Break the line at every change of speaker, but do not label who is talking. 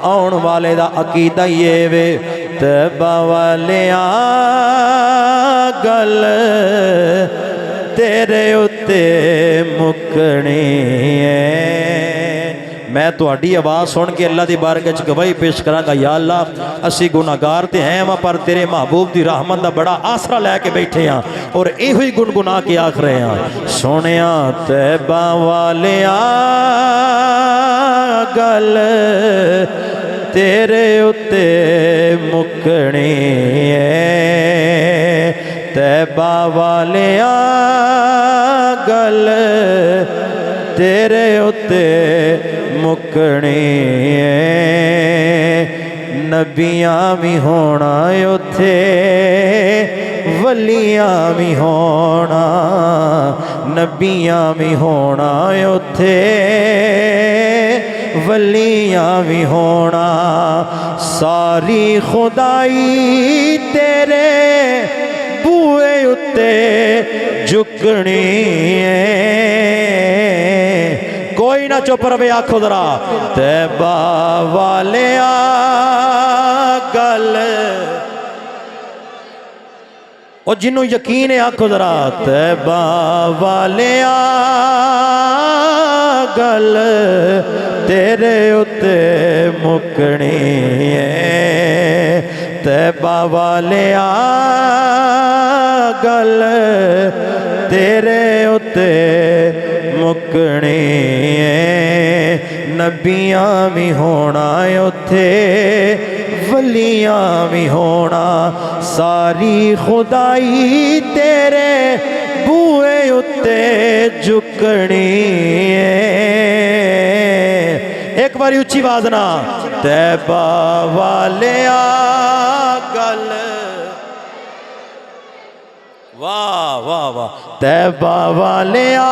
आउण वाले दा अकीदा ये वे तैबा वालिया गल तेरे उत्ते मुकनी है। मैं तुहाडी आवाज़ सुन के अल्लाह दी बारगाह च गवाही पेश करांगा, या अल्लाह असी गुनाहगार ते हैं वा पर तेरे महबूब दी रहमत दा बड़ा आसरा लैके बैठे हाँ और इहो ही गुनगुना के आख रहे हैं। सोनिया तैबा वालिया गल तेरे उत्ते मुकनी है। तैबा वालिया गल तेरे उत्ते मुकनी है। नबियां भी होना उथे वलियां भी होना, नबियां भी होना उथे वलियां भी होना। सारी खुदाई तेरे बूए उत्ते झुकनी है। कोई ना चुप रवे, आखो जरा तैबा वालिया गल। और जिन्हों यकीन है आखो जरा तैबा वालिया गल तेरे उत्ते मुकनी है। तैबा वालिया गल तेरे उत्ते मुकनी है। नबियां भी होना उथे वलियां भी होना। सारी खुदाई तेरे बूए उत्ते झुकनी है। एक बारी उच्ची आवाज ना तैबा वालिया गल। वाह वाह वाह, तैबा वालिया